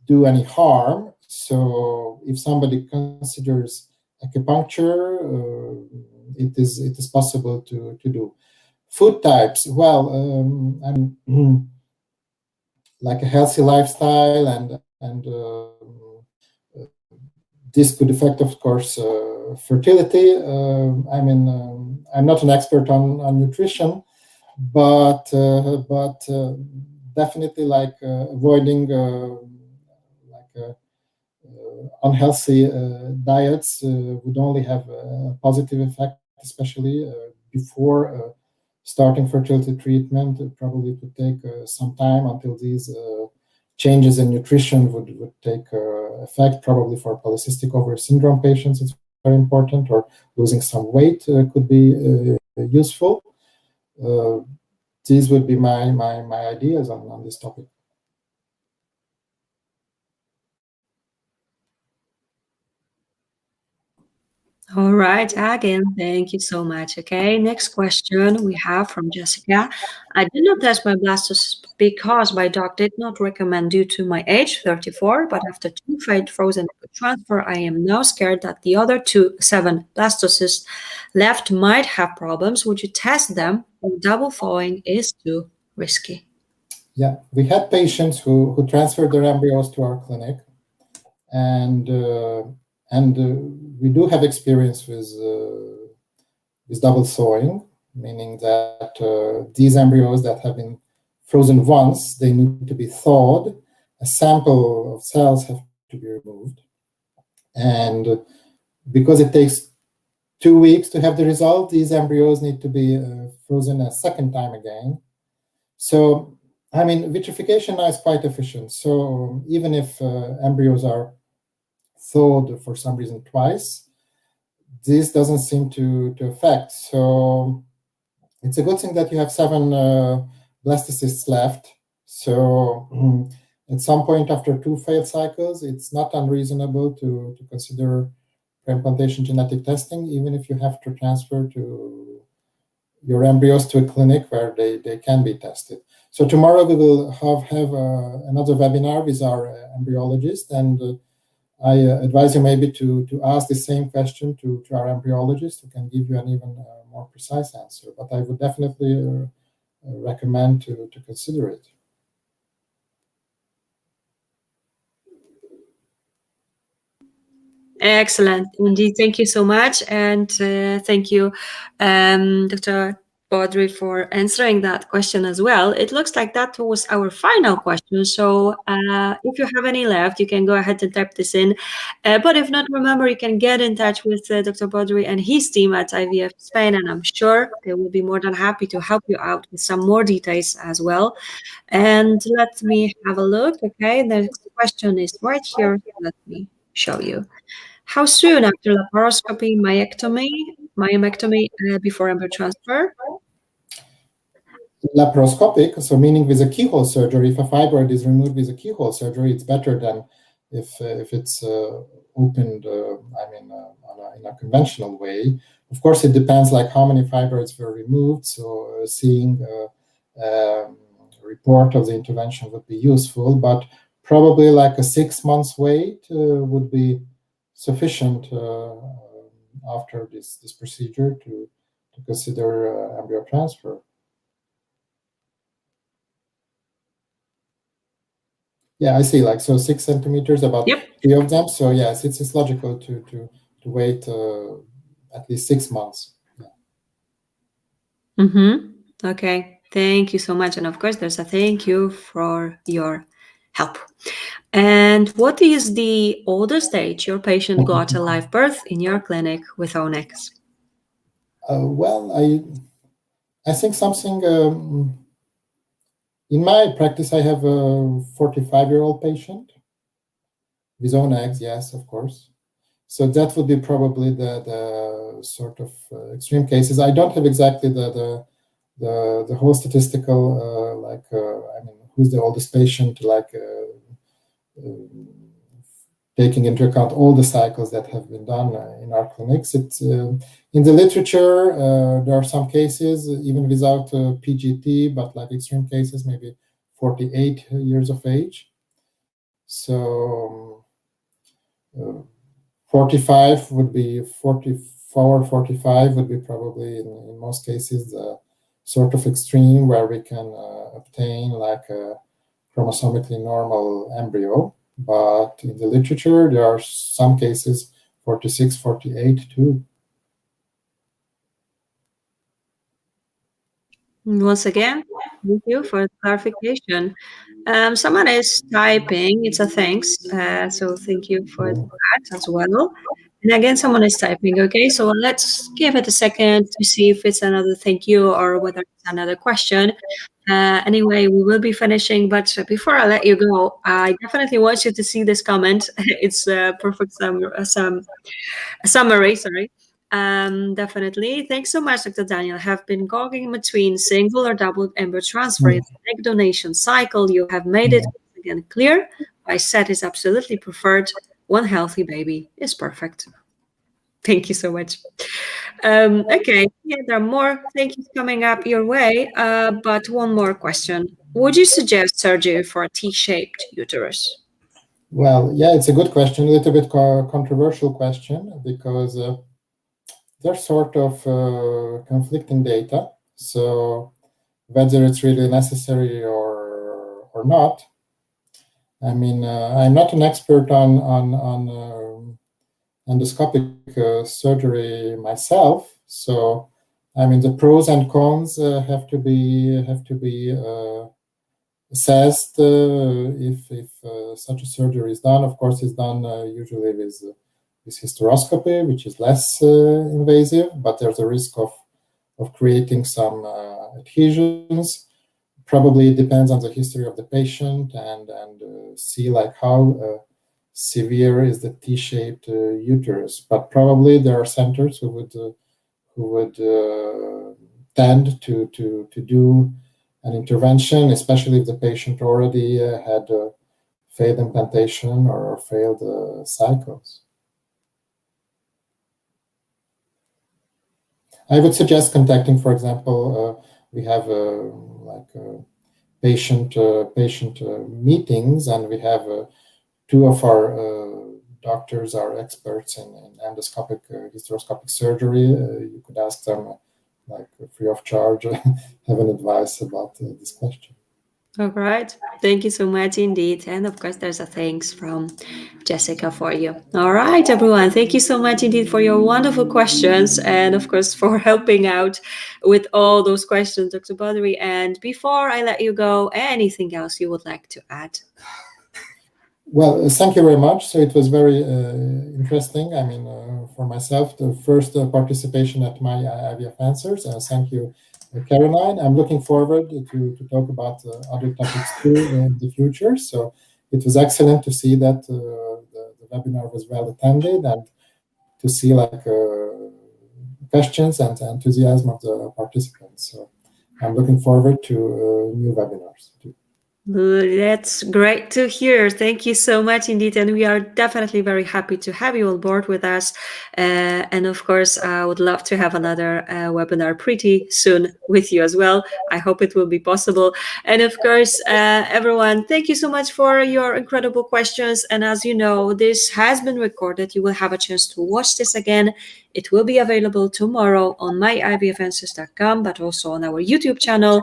[SPEAKER 2] do any harm. So if somebody considers acupuncture, it is possible to do. Food types, well, like a healthy lifestyle and this could affect, of course, fertility. I'm not an expert on nutrition, but definitely like avoiding unhealthy diets would only have a positive effect, especially before starting fertility treatment. It probably could take some time until these changes in nutrition would take effect. Probably for polycystic ovary syndrome patients, it's very important, or losing some weight could be useful. These would be my ideas on this topic.
[SPEAKER 1] All right, again, thank you so much. Okay, next question we have from Jessica. I did not test my blastocyst because my doc did not recommend due to my age, 34, but after 2 failed frozen transfer, I am now scared that the other 7 blastocysts left might have problems. Would you test them, or double thawing is too risky?
[SPEAKER 2] Yeah, we had patients who transferred their embryos to our clinic, and we do have experience with double thawing, meaning that these embryos that have been frozen once, they need to be thawed. A sample of cells have to be removed, and because it takes 2 weeks to have the result, these embryos need to be frozen a second time again. So, vitrification now is quite efficient. So even if embryos are thawed for some reason twice, this doesn't seem to affect. So it's a good thing that you have 7 blastocysts left. So at some point after 2 failed cycles, it's not unreasonable to consider pre-implantation genetic testing, even if you have to transfer to your embryos to a clinic where they can be tested. So tomorrow we will have another webinar with our embryologist, and I advise you maybe to ask the same question to our embryologist, who can give you an even more precise answer. But I would definitely recommend to consider it.
[SPEAKER 1] Excellent. Indeed. Thank you so much. And thank you, Dr. Bodri, for answering that question as well. It looks like that was our final question. So if you have any left, you can go ahead and type this in. But if not, remember, you can get in touch with Dr. Bodri and his team at IVF-Spain, and I'm sure they will be more than happy to help you out with some more details as well. And let me have a look. Okay, the next question is right here. Let me show you. How soon after laparoscopy, myomectomy before embryo transfer?
[SPEAKER 2] Laparoscopic, so meaning with a keyhole surgery. If a fibroid is removed with a keyhole surgery, it's better than if it's opened, in a conventional way. Of course, it depends like how many fibroids were removed. So seeing a report of the intervention would be useful, but probably like a 6 months wait would be sufficient after this procedure to consider embryo transfer. Yeah, I see. Like, so 6 centimeters, about 3 of them. So yes, it's logical to wait at least 6 months. Yeah.
[SPEAKER 1] Okay. Thank you so much. And of course, there's a thank you for your help. And what is the oldest age your patient got a live birth in your clinic with Onyx?
[SPEAKER 2] Well, I think something. In my practice, I have a 45-year-old patient with own eggs, yes, of course. So that would be probably the sort of extreme cases. I don't have exactly the whole statistical, who's the oldest patient, taking into account all the cycles that have been done in our clinics. It's in the literature, there are some cases even without PGT, but like extreme cases, maybe 48 years of age. So 45 would be 44, 45 would be probably in most cases the sort of extreme where we can obtain like a chromosomically normal embryo. But in the literature, there are some cases 46, 48 too.
[SPEAKER 1] Once again, thank you for the clarification. Someone is typing, it's a thanks, so thank you for that as well. And again, someone is typing, okay, so let's give it a second to see if it's another thank you or whether it's another question. Anyway, we will be finishing, but before I let you go, I definitely want you to see this comment. It's a perfect summary, sorry. Definitely. Thanks so much, Dr. Daniel. Have been going between single or double embryo transfer in the egg donation cycle. You have made it again clear. My set is absolutely preferred. One healthy baby is perfect. Thank you so much. Okay, yeah, there are more thank yous coming up your way, but one more question. Would you suggest surgery for a T-shaped uterus?
[SPEAKER 2] Well, yeah, it's a good question, a little bit controversial question, because there's sort of conflicting data. So whether it's really necessary or not. I mean, I'm not an expert on endoscopic surgery myself. So, I mean, the pros and cons have to be assessed if such a surgery is done. Of course, it's done usually with hysteroscopy, which is less invasive, but there's a risk of creating some adhesions. Probably it depends on the history of the patient and see like how severe is the T-shaped uterus. But probably there are centers who would tend to do an intervention, especially if the patient already had failed implantation or failed cycles. I would suggest contacting, for example, we have patient meetings, and we have two of our doctors are experts in endoscopic hysteroscopic surgery. You could ask them like free of charge, have an advice about this question.
[SPEAKER 1] All right. Thank you so much indeed. And of course, there's a thanks from Jessica for you. All right, everyone. Thank you so much indeed for your wonderful questions. And of course, for helping out with all those questions, Dr. Bodri. And before I let you go, anything else you would like to add?
[SPEAKER 2] Well, thank you very much. So it was very interesting. I mean, for myself, the first participation at my IVF Answers. Thank you, Caroline. I'm looking forward to talk about other topics too in the future. So it was excellent to see that the webinar was well attended and to see like questions and enthusiasm of the participants. So I'm looking forward to new webinars too.
[SPEAKER 1] That's great to hear. Thank you so much indeed. And we are definitely very happy to have you on board with us. And of course, I would love to have another webinar pretty soon with you as well. I hope it will be possible. And of course, everyone, thank you so much for your incredible questions. And as you know, this has been recorded. You will have a chance to watch this again. It will be available tomorrow on myivfanswers.com, but also on our YouTube channel.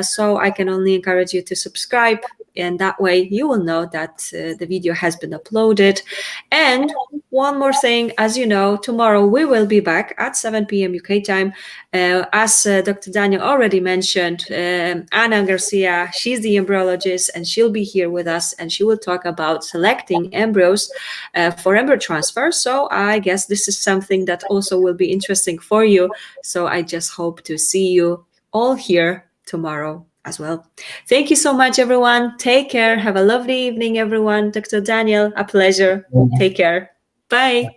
[SPEAKER 1] So I can only encourage you to subscribe, and that way you will know that the video has been uploaded. And one more thing, as you know, tomorrow we will be back at 7 p.m. UK time. As Dr. Daniel already mentioned, Ana Garcia, she's the embryologist, and she'll be here with us, and she will talk about selecting embryos for embryo transfer. So I guess this is something that also will be interesting for you. So I just hope to see you all here tomorrow as well. Thank you so much, everyone. Take care. Have a lovely evening, everyone. Dr. Daniel, a pleasure. Take care. Bye.